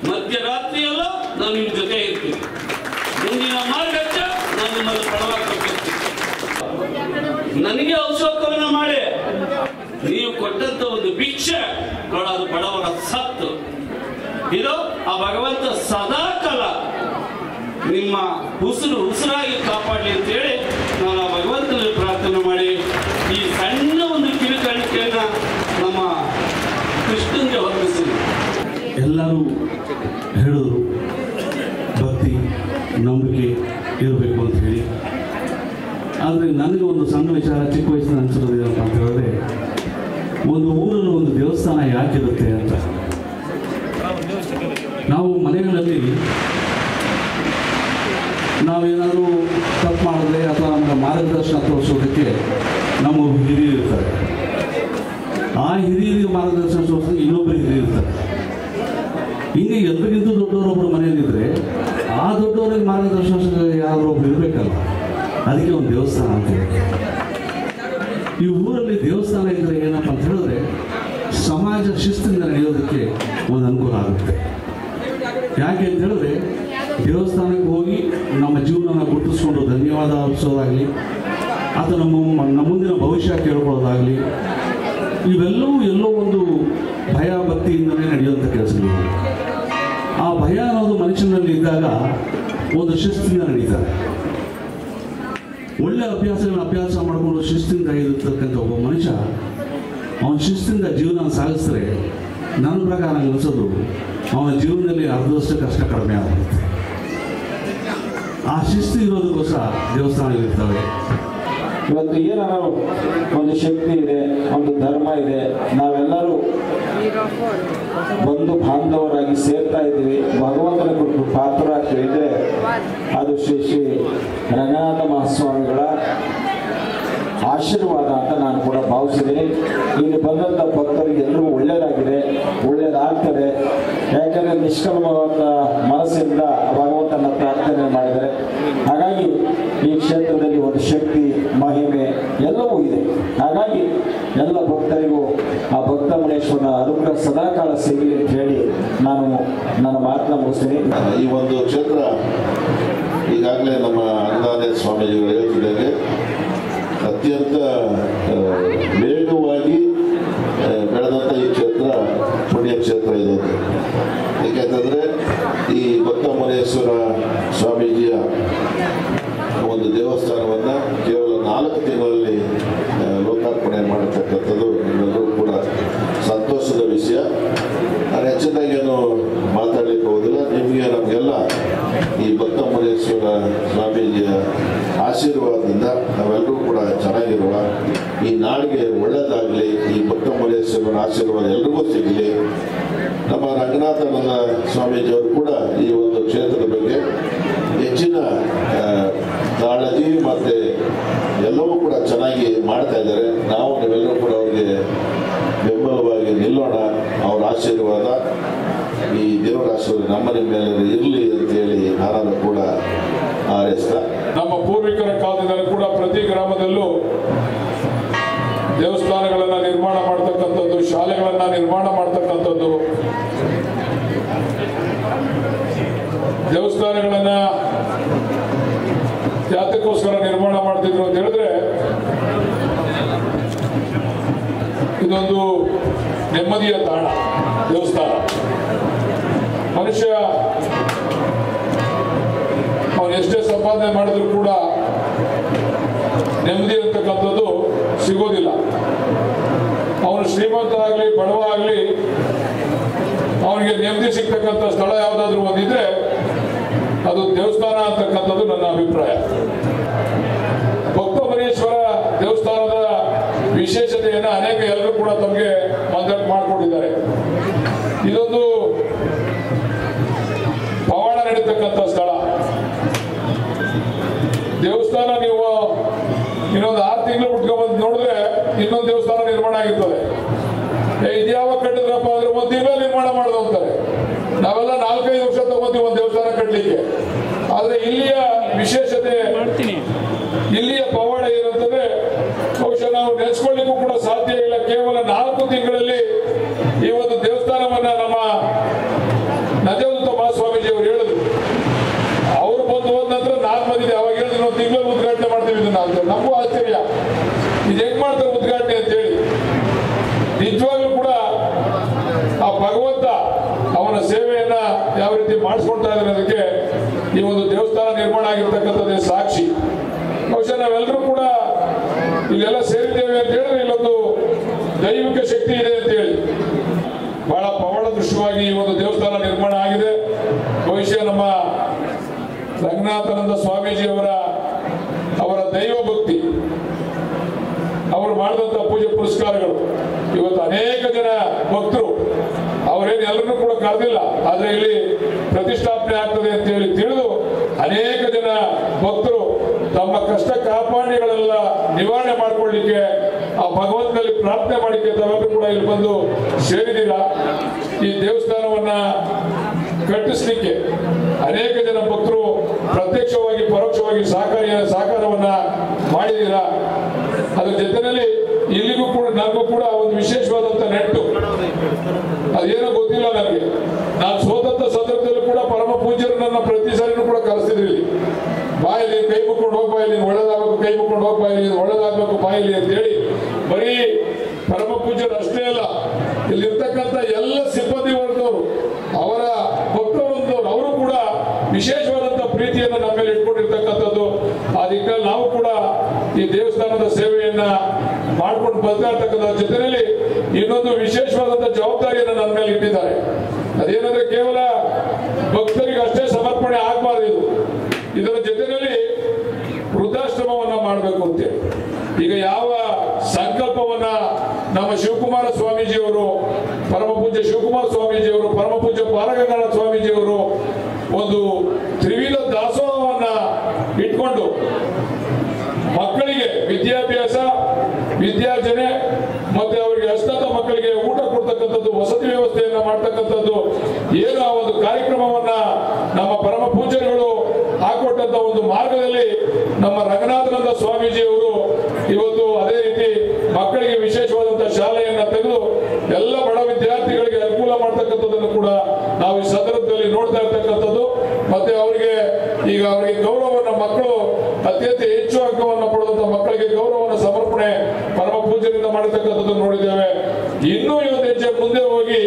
ಮಧ್ಯರಾತ್ರಿ ಎಲ್ಲ ನಾನು ನಿಮ್ಮ ಜೊತೆ ಇರ್ತೀನಿ. ಮುಂದಿನ ಮಾರ್ಗಕ್ಕೆ ನಾನು ನಿಮ್ಮಲ್ಲಿ ಪಡವಾಗ್ತಿರ್ತೀನಿ. ನನಗೆ ಔಷಧವನ್ನ ಮಾಡಿ ನೀವು ಕೊಟ್ಟಂತ ಒಂದು ಭಿಕ್ಷೆ ನೋಡೋದು ಬಡವರ ಸತ್ತು. ಇದು ಆ ಭಗವಂತ ಸದಾ ಕಾಲ ನಿಮ್ಮ ಉಸಿರಾಗಿ ಕಾಪಾಡಲಿ ಅಂತ ಹೇಳಿ ನಾನು ಆ ಭಗವಂತನಲ್ಲಿ ಪ್ರಾರ್ಥನೆ ಮಾಡಿ ಈ ಸಣ್ಣ ಒಂದು ಕಿರುಕಾಣಿಕೆಯನ್ನ ನಮ್ಮ ಕೃಷ್ಣನ್ಗೆ ಹೊರಡಿಸಿದೆ. ಎಲ್ಲರೂ ಹೇಳಿದ್ರು ಭಕ್ತಿ ನಂಬಿಕೆ ಇರಬೇಕು ಅಂತ ಹೇಳಿ. ಆದರೆ ನನಗೆ ಒಂದು ಸಣ್ಣ ವಿಚಾರ ಚಿಕ್ಕ ವಯಸ್ಸಿನ ಅನಿಸೋದು ಏನಪ್ಪ ಅಂತ ಹೇಳಿದ್ರೆ, ಒಂದು ಊರಲ್ಲಿ ಒಂದು ದೇವಸ್ಥಾನ ಯಾಕಿರುತ್ತೆ ಅಂತ. ನಾವು ಮನೆಗಳಲ್ಲಿ ನಾವೇನಾದರೂ ತಪ್ಪು ಮಾಡಿದ್ರೆ ಅಥವಾ ನಮಗೆ ಮಾರ್ಗದರ್ಶನ ತೋರಿಸೋದಕ್ಕೆ ನಮ್ಮ ಹಿರಿಯರು ಇರ್ತಾರೆ. ಆ ಹಿರಿಯರಿಗೆ ಮಾರ್ಗದರ್ಶನ ತೋರಿಸೋದಕ್ಕೆ ಇನ್ನೊಬ್ಬರು ಹಿರಿಯರು ಇರ್ತಾರೆ. ಹಿಂಗೆ ಎಲ್ಲರಿಗಿಂತ ದೊಡ್ಡವರೊಬ್ಬರು ಮನೆಯಲ್ಲಿದ್ದರೆ ಆ ಈ ಊರಲ್ಲಿ ದೇವಸ್ಥಾನ ಇದ್ದರೆ ಏನಪ್ಪ ಅಂತ ಹೇಳಿದ್ರೆ ಸಮಾಜ ಶಿಸ್ತಿನಿಂದ ನಡೆಯೋದಕ್ಕೆ ಒಂದು ಅನುಕೂಲ ಆಗುತ್ತೆ. ಯಾಕೆ ಅಂತ ಹೇಳಿದ್ರೆ ದೇವಸ್ಥಾನಕ್ಕೆ ಹೋಗಿ ನಮ್ಮ ಜೀವನನ ಗುರುತಿಸ್ಕೊಂಡು ಧನ್ಯವಾದ ಅರ್ಪಿಸೋದಾಗಲಿ ಅಥವಾ ನಮ್ಮ ಮುಂದಿನ ಭವಿಷ್ಯ ಕೇಳ್ಕೊಳ್ಳೋದಾಗಲಿ, ಇವೆಲ್ಲವೂ ಎಲ್ಲೋ ಒಂದು ಭಯ ಭಕ್ತಿಯಿಂದಲೇ ನಡೆಯುವಂಥ ಕೆಲಸಗಳು. ಆ ಭಯ ಅನ್ನೋದು ಮನುಷ್ಯನಲ್ಲಿ ಇದ್ದಾಗ ಒಂದು ಶಿಸ್ತಿನಿಂದ ನಡೀತಾರೆ. ಒಳ್ಳೆ ಅಭ್ಯಾಸ ಮಾಡಿಕೊಂಡು ಶಿಸ್ತಿನಿಂದ ಇರತಕ್ಕಂಥ ಒಬ್ಬ ಮನುಷ್ಯ ಅವನ ಶಿಸ್ತಿನಿಂದ ಜೀವನ ಸಾಗಿಸಿದ್ರೆ ನನ್ನ ಪ್ರಕಾರ ಅನಿಸೋದು ಅವನ ಜೀವನದಲ್ಲಿ ಅರ್ಧದಷ್ಟು ಕಷ್ಟ ಕಡಿಮೆ ಆಗುತ್ತೆ. ಆ ಶಿಸ್ತು ಇರೋದಕ್ಕೋಸ್ಕರ ದೇವಸ್ಥಾನಗಳಿರ್ತವೆ. ಇವತ್ತು ಏನಾದ್ರು ಒಂದು ಶಕ್ತಿ ಇದೆ, ಒಂದು ಧರ್ಮ ಇದೆ, ನಾವೆಲ್ಲರೂ ಬಂಧು ಬಾಂಧವರಾಗಿ ಸೇರ್ತಾ ಇದ್ದೀವಿ, ಭಗವಂತನ ಪಾತ್ರರಾಗ್ತೀವಿ ಇದ್ರೆ ಅದು ಶ್ರೀ ಶ್ರೀ ರಂಗನಾಥ ಮಹಾಸ್ವಾಮಿಗಳ ಆಶೀರ್ವಾದ ಅಂತ ನಾನು ಕೂಡ ಭಾವಿಸಿದ್ದೀನಿ. ಇಲ್ಲಿ ಬಂದಂಥ ಭಕ್ತರಿಗೆ ಎಲ್ಲರಿಗೂ ಒಳ್ಳೆಯದಾಗಿದೆ, ಒಳ್ಳೆಯದಾಗ್ತದೆ. ಯಾಕೆಂದರೆ ನಿಷ್ಕಲ್ಮವಾದ ಮನಸ್ಸಿಂದ ಭಗವಂತನ ಪ್ರಾರ್ಥನೆ ಮಾಡಿದ್ದಾರೆ. ಹಾಗಾಗಿ ಈ ಕ್ಷೇತ್ರದಲ್ಲಿ ಒಂದು ಶಕ್ತಿ, ಮಹಿಮೆ ಎಲ್ಲವೂ ಇದೆ. ಹಾಗಾಗಿ ಎಲ್ಲ ಭಕ್ತರಿಗೂ ಆ ಭಕ್ತ ಮುನೇಶ್ವರನ ಅನುಗ್ರಹ ಸದಾಕಾಲ ಸಿಗಲಿ ಅಂತ ಹೇಳಿ ನಾನು ನನ್ನ ಮಾತನ್ನ ಮುಗಿಸ್ತೀನಿ. ಈ ಒಂದು ಕ್ಷೇತ್ರ ಈಗಾಗಲೇ ನಮ್ಮ ರಂಗನಾಥ ಸ್ವಾಮೀಜಿಗಳು ಹೇಳ್ತಿದ್ದಂಗೆ ಅತ್ಯಂತ ವೇಗವಾಗಿ ಬೆಳೆದಂಥ ಈ ಕ್ಷೇತ್ರ ಪುಣ್ಯಕ್ಷೇತ್ರ ಇದೆ. ಏಕೆಂತಂದರೆ ಈ ಭಕ್ತ ಮುನೇಶ್ವರ ಸ್ವಾಮೀಜಿಯ ಒಂದು ದೇವಸ್ಥಾನವನ್ನು ಕೇವಲ 4 ತಿಂಗಳಲ್ಲಿ ಲೋಕಾರ್ಪಣೆ ಮಾಡತಕ್ಕಂಥದ್ದು ನಿಮ್ಮೆಲ್ಲರೂ ಕೂಡ ಸಂತೋಷದ ವಿಷಯ. ನಾನು ಹೆಚ್ಚಿನಾಗೇನು ಮಾತಾಡಲಿಕ್ಕೆ ಹೋಗೋದಿಲ್ಲ. ನಿಮಗೆ ನಮಗೆಲ್ಲ ಈ ಭಕ್ತ ಮುನೇಶ್ವರ ಸ್ವಾಮೀಜಿಯ ಆಶೀರ್ವಾದದಿಂದ ನಾವೆಲ್ಲರೂ ಕೂಡ ಚೆನ್ನಾಗಿರುವ, ಈ ನಾಡಿಗೆ ಒಳ್ಳೆಯದಾಗಲಿ, ಈ ಭಕ್ತ ಮುನೇಶ್ವರನ ಆಶೀರ್ವಾದ ಎಲ್ರಿಗೂ ಸಿಗಲಿ. ನಮ್ಮ ರಂಗನಾಥಾನಂದ ಸ್ವಾಮೀಜಿಯವರು ಕೂಡ ಈ ಒಂದು ಕ್ಷೇತ್ರದ ಬಗ್ಗೆ ಹೆಚ್ಚಿನ ಕಾಳಜಿ ಮತ್ತು ಎಲ್ಲವೂ ಕೂಡ ಚೆನ್ನಾಗಿ ಮಾಡ್ತಾ ಇದ್ದಾರೆ. ನಾವು ನೀವೆಲ್ಲರೂ ಕೂಡ ಅವರಿಗೆ ಬೆಂಬಲವಾಗಿ ನಿಲ್ಲೋಣ. ಅವರ ಆಶೀರ್ವಾದ, ಈ ದೇವರ ಆಶೀರ್ವಾದ ನಮ್ಮ ಮೇಲೆ ಇರಲಿ ಅಂತೇಳಿ ನಾನು ಕೂಡ ಹಾರೈಸ್ತಾ, ನಮ್ಮ ಪೂರ್ವಿಕರ ಕಾಲದಿಂದಲೂ ಕೂಡ ಪ್ರತಿ ಗ್ರಾಮದಲ್ಲೂ ದೇವಸ್ಥಾನಗಳನ್ನು ನಿರ್ಮಾಣ ಮಾಡ್ತಕ್ಕಂಥದ್ದು, ಶಾಲೆಗಳನ್ನು ನಿರ್ಮಾಣ ಮಾಡ್ತಕ್ಕಂಥದ್ದು, ದೇವಸ್ಥಾನಗಳನ್ನ ಯಾತಕ್ಕೋಸ್ಕರ ನಿರ್ಮಾಣ ಮಾಡ್ತಿದ್ರು ಅಂತ ಹೇಳಿದ್ರೆ ಇದೊಂದು ನೆಮ್ಮದಿಯ ತಾಣ. ದೇವಸ್ಥಾನ ಮನುಷ್ಯ ಅವನು ಎಷ್ಟೇ ಸಂಪಾದನೆ ಮಾಡಿದ್ರು ಕೂಡ ನೆಮ್ಮದಿ ಅಂತಕ್ಕಂಥದ್ದು ಸಿಗೋದಿಲ್ಲ. ಅವನು ಶ್ರೀಮಂತ ಆಗಲಿ ಬಡವ ಆಗಲಿ ಅವನಿಗೆ ನೆಮ್ಮದಿ ಸಿಗ್ತಕ್ಕಂಥ ಸ್ಥಳ ಯಾವುದಾದ್ರೂ ಒಂದಿದ್ರೆ ಅದು ದೇವಸ್ಥಾನ ಅಂತಕ್ಕಂಥದ್ದು ನನ್ನ ಅಭಿಪ್ರಾಯ. ಭಕ್ತ ಮುನೇಶ್ವರ ದೇವಸ್ಥಾನದ ವಿಶೇಷತೆಯನ್ನು ಅನೇಕ ಎಲ್ಲರೂ ಕೂಡ ತಮಗೆ ಮನದಟ್ಟು ಮಾಡಿಕೊಂಡಿದ್ದಾರೆ. ಇದೊಂದು ಪವಾಡ ನಡೀತಕ್ಕಂಥ ಸ್ಥಳ. ದೇವಸ್ಥಾನ ನೀವು ಇನ್ನೊಂದು 6 ತಿಂಗಳು ಬಿಟ್ಕೊಂಡ್ಬಂದು ನೋಡಿದ್ರೆ ಇನ್ನೊಂದು ದೇವಸ್ಥಾನ ನಿರ್ಮಾಣ ಆಗಿರ್ತದೆ. ಇದ್ಯಾವ ಕಟ್ಟಿದ್ರಪ್ಪ ಅಂದ್ರೆ 1 ತಿಂಗಳಲ್ಲಿ ನಿರ್ಮಾಣ ಮಾಡೋದು ಅಂತಾರೆ. ನಾವೆಲ್ಲ 4-5 ವರ್ಷ ತಗೊಂತೀವಿ ಒಂದು ದೇವಸ್ಥಾನ ಕಟ್ಟಲಿಕ್ಕೆ. ಆದ್ರೆ ಇಲ್ಲಿಯ ವಿಶೇಷತೆ, ಇಲ್ಲಿಯ ಪವಾಡ ಏನಂತಂದ್ರೆ ಬಹುಶಃ ನಾವು ನೆನೆಸ್ಕೊಳ್ಳಿಕ್ಕೂ ಕೂಡ ಸಾಧ್ಯ ಇಲ್ಲ. ಕೇವಲ 4 ತಿಂಗಳಲ್ಲಿ ಈ ಒಂದು ದೇವಸ್ಥಾನವನ್ನ ನಮ್ಮ ನಜದೂತ ಮಹಾಸ್ವಾಮೀಜಿ ಅವರು ಹೇಳಿದ್ರು. ಅವ್ರು ಬಂದು ಹೋದ ನಂತರ 4 ಮಂದಿ ಅವಾಗ ಹೇಳಿದ್ರು ನಾವು ತಿಂಗಳಲ್ಲಿ ಉದ್ಘಾಟನೆ ಮಾಡ್ತೀವಿ ಇದನ್ನ ಅಂತ. ನಮಗೂ ಆಶ್ಚರ್ಯ, ಇದು ಹೆಂಗ್ ಮಾಡ್ತಾರೆ ಉದ್ಘಾಟನೆ ಅಂತ ಹೇಳಿ. ನಿಜವಾಗ್ಲೂ ಕೂಡ ಆ ಭಗವಂತ ಅವನ ಸೇವೆಯನ್ನ ಯಾವ ರೀತಿ ಮಾಡಿಸ್ಕೊಳ್ತಾ ಇದ್ದಾರೆ ಅದಕ್ಕೆ ಈ ಒಂದು ದೇವಸ್ಥಾನ ನಿರ್ಮಾಣ ಆಗಿರ್ತಕ್ಕಂಥದ್ದೇ ಸಾಕ್ಷಿ. ಬಹುಶಃ ನಾವೆಲ್ಲರೂ ಕೂಡ ಇಲ್ಲೆಲ್ಲ ಸೇರಿದ್ದೇವೆ ಅಂತ ಹೇಳಿದ್ರೆ ಇಲ್ಲೊಂದು ದೈವಿಕ ಶಕ್ತಿ ಇದೆ ಅಂತ ಹೇಳಿ ಬಹಳ ಪವಾಡ ದೃಶ್ಯವಾಗಿ ಈ ಒಂದು ದೇವಸ್ಥಾನ ನಿರ್ಮಾಣ ಆಗಿದೆ. ಬಹುಶಃ ನಮ್ಮ ರಂಗನಾಥಾನಂದ ಸ್ವಾಮೀಜಿ ಅವರ ದೈವ ಭಕ್ತಿ, ಅವರು ಮಾಡಿದಂತ ಪೂಜೆ ಪುರಸ್ಕಾರಗಳು ಇವತ್ತು ಅನೇಕ ಜನ ಭಕ್ತರು, ಅವರೇನು ಎಲ್ಲರನ್ನೂ ಕೂಡ ಕರೆದಿಲ್ಲ, ಆದ್ರೆ ಇಲ್ಲಿ ಪ್ರತಿಷ್ಠಾಪನೆ ಆಗ್ತದೆ ಅಂತ ಹೇಳಿ ತಿಳಿದು ಅನೇಕ ಜನ ಭಕ್ತರು ತಮ್ಮ ಕಷ್ಟ ಕಾರ್ಪಣ್ಯಗಳೆಲ್ಲ ನಿವಾರಣೆ ಮಾಡ್ಕೊಳ್ಳಿಕ್ಕೆ, ಆ ಭಗವಂತನಲ್ಲಿ ಪ್ರಾರ್ಥನೆ ಮಾಡಿಕೆ ತಾವೆಲ್ಲರೂ ಕೂಡ ಇಲ್ಲಿ ಬಂದು ಸೇರಿದ್ದೀರಾ. ಈ ದೇವಸ್ಥಾನವನ್ನ ಕಟ್ಟಿಸ್ಲಿಕ್ಕೆ ಅನೇಕ ಜನ ಭಕ್ತರು ಪ್ರತ್ಯಕ್ಷವಾಗಿ ಪರೋಕ್ಷವಾಗಿ ಸಹಕಾರವನ್ನ ಮಾಡಿದ್ದೀರಾ. ಅದ್ರ ಜೊತೆಯಲ್ಲಿ ನನಗೂ ಕೂಡ ಒಂದು ವಿಶೇಷವಾದಂತ ನೆಟ್ಟು, ಅದೇನೋ ಗೊತ್ತಿಲ್ಲ ನನಗೆ. ನಾನು ಸೋತಂತ ಸಂದರ್ಭದಲ್ಲೂ ಕೂಡ ಪರಮ ಪೂಜ್ಯರು ನನ್ನ ಪ್ರತಿ ಸಾರಿನೂ ಕೂಡ ಕರೆಸಿದ್ರು ಇಲ್ಲಿ. ಬಾಯಲ್ಲಿ ಕೈ ಮುಕ್ಕೊಂಡು ಹೋಗ್ಬಾ, ಇಲ್ಲಿ ಒಳ್ಳೇದಾಗಬೇಕು, ಕೈ ಮುಕ್ಕೊಂಡು ಹೋಗ್ಬಾ, ಇಲ್ಲಿ ಒಳ್ಳೇದಾಗಬೇಕು ಬಾಯಲ್ಲಿ ಅಂತ ಹೇಳಿ ಬರೀ ಪರಮ ಪೂಜ್ಯರು ಅಷ್ಟೇ ಅಲ್ಲ, ಇಲ್ಲಿರ್ತಕ್ಕಂಥ ಎಲ್ಲ ಸಿಬ್ಬಂದಿ ವರ್ಗದವರು, ಅವರ ಭಕ್ತವೃಂದವರು, ಅವರು ಕೂಡ ವಿಶೇಷವಾದಂತ ಪ್ರೀತಿಯನ್ನು ನಮ್ಮ ಮೇಲೆ ಇಟ್ಕೊಂಡಿರ್ತಕ್ಕಂಥದ್ದು. ಆ ದಿಕ್ಕಲ್ಲಿ ನಾವು ಕೂಡ ಈ ದೇವಸ್ಥಾನದ ಸೇವೆಯನ್ನ ಮಾಡ್ಕೊಂಡು ಬರ್ತಾ ಇರ್ತಕ್ಕಂಥ ಜೊತೆಯಲ್ಲಿ ಇನ್ನೊಂದು ವಿಶೇಷವಾದಂತ ಜವಾಬ್ದಾರಿಯನ್ನು ನನ್ನ ಮೇಲೆ ಇಟ್ಟಿದ್ದಾರೆ. ಅದೇನಂದ್ರೆ ಕೇವಲ ಭಕ್ತರಿಗೆ ಅಷ್ಟೇ ಸಮರ್ಪಣೆ ಆಗಬಾರ್ದು, ಇದರ ಜೊತೆಯಲ್ಲಿ ವೃದ್ಧಾಶ್ರಮವನ್ನ ಮಾಡಬೇಕು ಅಂತೇಳಿ ಈಗ ಯಾವ ಸಂಕಲ್ಪವನ್ನ ನಮ್ಮ ಶಿವಕುಮಾರ ಸ್ವಾಮೀಜಿಯವರು, ಪರಮ ಪೂಜ್ಯ ಶಿವಕುಮಾರ ಸ್ವಾಮೀಜಿಯವರು, ಪರಮ ಪೂಜ್ಯ ಬಾಲಗಂಗಾಧರ ಸ್ವಾಮೀಜಿಯವರು ಒಂದು ತ್ರಿವಿಧ ದಾಸೋಹವನ್ನ ಇಟ್ಕೊಂಡು ಮಕ್ಕಳಿಗೆ ವಿದ್ಯಾಭ್ಯಾಸ, ವಿದ್ಯಾರ್ಜನೆ ಮತ್ತೆ ಅವರಿಗೆ ಅಸ್ತಂತ ಮಕ್ಕಳಿಗೆ ಊಟ ಕೊಡ್ತಕ್ಕಂಥದ್ದು, ವಸತಿ ವ್ಯವಸ್ಥೆಯನ್ನ ಮಾಡ್ತಕ್ಕಂಥದ್ದು, ಏನು ಆ ಒಂದು ಕಾರ್ಯಕ್ರಮವನ್ನ ನಮ್ಮ ಪರಮ ಪೂಜ್ಯರುಗಳು ಹಾಕೊಟ್ಟಂತ ಒಂದು ಮಾರ್ಗದಲ್ಲಿ ನಮ್ಮ ರಂಗನಾಥನಂದ ಸ್ವಾಮೀಜಿಯವರು ಇವತ್ತು ಅದೇ ರೀತಿ ಮಕ್ಕಳಿಗೆ ವಿಶೇಷವಾದಂತಹ ಶಾಲೆಯನ್ನ ತೆಗೆದು ಎಲ್ಲ ಬಡ ವಿದ್ಯಾರ್ಥಿಗಳಿಗೆ ಅನುಕೂಲ ಮಾಡ್ತಕ್ಕಂಥದ್ದನ್ನು ಕೂಡ ನಾವು ಈ ಸಂದರ್ಭದಲ್ಲಿ ನೋಡ್ತಾ ಇರ್ತಕ್ಕಂಥದ್ದು. ಮತ್ತೆ ಅವರಿಗೆ ಈಗ ಅವರಿಗೆ ಗೌರವವನ್ನು ಮಕ್ಕಳು ಅತ್ಯಂತ ಹೆಚ್ಚು ಅಂಕವನ್ನು ಪಡೆದಂತ ಮಕ್ಕಳಿಗೆ ಗೌರವವನ್ನು ಸಮರ್ಪಣೆ ಪರಮ ಪೂಜ್ಯರಿಂದ ಮಾಡತಕ್ಕಂಥದ್ದು ನೋಡಿದ್ದೇವೆ. ಇನ್ನೂ ಇವತ್ತು ಹೆಜ್ಜೆ ಮುಂದೆ ಹೋಗಿ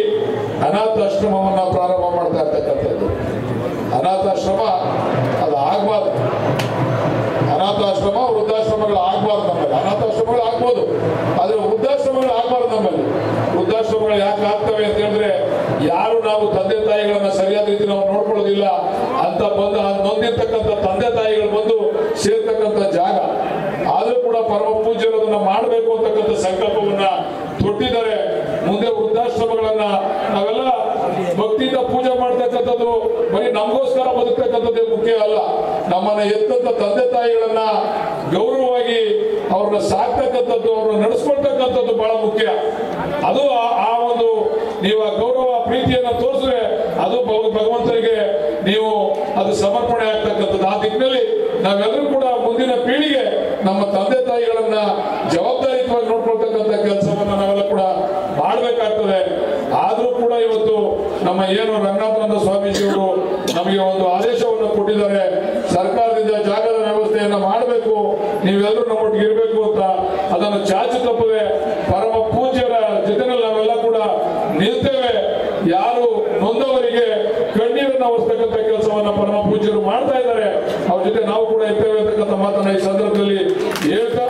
ಅನಾಥಾಶ್ರಮವನ್ನ ಪ್ರಾರಂಭ ಮಾಡ್ತಾ ಇರ್ತಕ್ಕಂಥದ್ದು. ಅನಾಥಾಶ್ರಮ ಅದು ಆಗ್ಬಾರ್ದು, ಅನಾಥಾಶ್ರಮ ವೃದ್ಧಾಶ್ರಮಗಳು ಆಗ್ಬಾರ್ದು ನಮ್ಮಲ್ಲಿ. ಅನಾಥಾಶ್ರಮಗಳು ಆಗ್ಬೋದು, ಆದ್ರೆ ವೃದ್ಧಾಶ್ರಮಗಳು ಆಗ್ಬಾರ್ದು ನಮ್ಮಲ್ಲಿ. ವೃದ್ಧಾಶ್ರಮಗಳು ಯಾಕೆ ಆಗ್ತವೆ ಅಂತ ಹೇಳಿದ್ರೆ, ಯಾರು ನಾವು ತಂದೆ ತಾಯಿಗಳನ್ನ ಸರಿಯಾದ ರೀತಿ ನಾವು ನೋಡ್ಕೊಳ್ಳೋದಿಲ್ಲ ಅಂತ ಬಂದು ನೊಂದಿರ್ತಕ್ಕಂಥ ತಂದೆ ತಾಯಿಗಳು ಬಂದು ಸೇರ್ತಕ್ಕಂಥ ಜಾಗ. ಆದ್ರೂ ಕೂಡ ಪರಮ ಪೂಜ್ಯರು ಅದನ್ನ ಮಾಡಬೇಕು ಅಂತಕ್ಕಂಥ ಸಂಕಲ್ಪವನ್ನ ತೊಟ್ಟಿದ್ದಾರೆ. ಮುಂದೆ ವೃದ್ಧಾಶ್ರಮಗಳನ್ನ ನಾವೆಲ್ಲ ಭಕ್ತಿಯಿಂದ ಪೂಜೆ ಮಾಡ್ತಕ್ಕಂಥದ್ದು ಬರೀ ನಮಗೋಸ್ಕರ ಬದುಕ್ತಕ್ಕಂಥದ್ದೇ ಮುಖ್ಯ ಅಲ್ಲ. ನಮ್ಮನ್ನ ಎತ್ತಂತ ತಂದೆ ತಾಯಿಗಳನ್ನ ಗೌರವವಾಗಿ ಅವ್ರನ್ನ ಸಾಕ್ತಕ್ಕಂಥದ್ದು, ಅವ್ರನ್ನ ನಡೆಸ್ಕೊಳ್ತಕ್ಕಂಥದ್ದು ಬಹಳ ಮುಖ್ಯ. ಅದು ಆ ಒಂದು ನೀವು ಆ ಗೌರವ ಪ್ರೀತಿಯನ್ನ ತೋರಿಸಿದ್ರೆ ಅದು ಭಗವಂತನಿಗೆ ನೀವು ಅದು ಸಮರ್ಪಣೆ ಆಗ್ತಕ್ಕಂಥದ್ದು. ಆ ದಿಕ್ಕಿನಲ್ಲಿ ನಾವೆಲ್ಲರೂ ಕೂಡ ಮುಂದಿನ ಪೀಳಿಗೆ ನಮ್ಮ ತಂದೆ ತಾಯಿಗಳನ್ನ ಜವಾಬ್ದಾರಿಯುತವಾಗಿ ನೋಡ್ಕೊಳ್ತಕ್ಕಂಥ ಕೆಲಸವನ್ನ ನಾವೆಲ್ಲ ಕೂಡ ಮಾಡ್ಬೇಕಾಗ್ತದೆ. ಆದ್ರೂ ಕೂಡ ಇವತ್ತು ನಮ್ಮ ಏನು ರಂಗನಾಥಾನಂದ ಸ್ವಾಮೀಜಿಯವರು ನಮಗೆ ಒಂದು ಆದೇಶವನ್ನು ಕೊಟ್ಟಿದ್ದಾರೆ, ಸರ್ಕಾರದಿಂದ ಜಾಗದ ವ್ಯವಸ್ಥೆಯನ್ನ ಮಾಡಬೇಕು, ನೀವೆಲ್ಲರೂ ನಮ್ಮೊಟ್ಟಿಗೆ ಇರಬೇಕು ಅಂತ. ಅದನ್ನು ಚಾಚು ತಪ್ಪದೆ ಪರಮ ಪೂಜ್ಯರ ಜೊತೆನಲ್ಲಿ ನಾವೆಲ್ಲ ಕೂಡ ನಿಲ್ತೇವೆ. ಯಾರು ನೊಂದವರಿಗೆ ಕಣ್ಣೀರನ್ನು ಒರೆಸ್ತಕ್ಕಂಥ ಕೆಲಸವನ್ನ ಪರಮ ಪೂಜ್ಯರು ಮಾಡ್ತಾ ಇದ್ದಾರೆ, ಅವ್ರ ಜೊತೆ ನಾವು ಕೂಡ ಇರ್ತೇವೆ ಅಂತಕ್ಕಂಥ ಮಾತನ್ನ ಈ ಸಂದರ್ಭದಲ್ಲಿ ಹೇಳ್ತಾ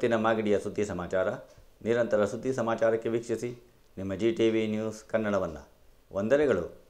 ಇವತ್ತಿನ ಮಾಗಡಿಯ ಸುದ್ದಿ ಸಮಾಚಾರ. ನಿರಂತರ ಸುದ್ದಿ ಸಮಾಚಾರಕ್ಕೆ ವೀಕ್ಷಿಸಿ ನಿಮ್ಮ GTV ನ್ಯೂಸ್ ಕನ್ನಡವನ್ನು. ವಂದನೆಗಳು.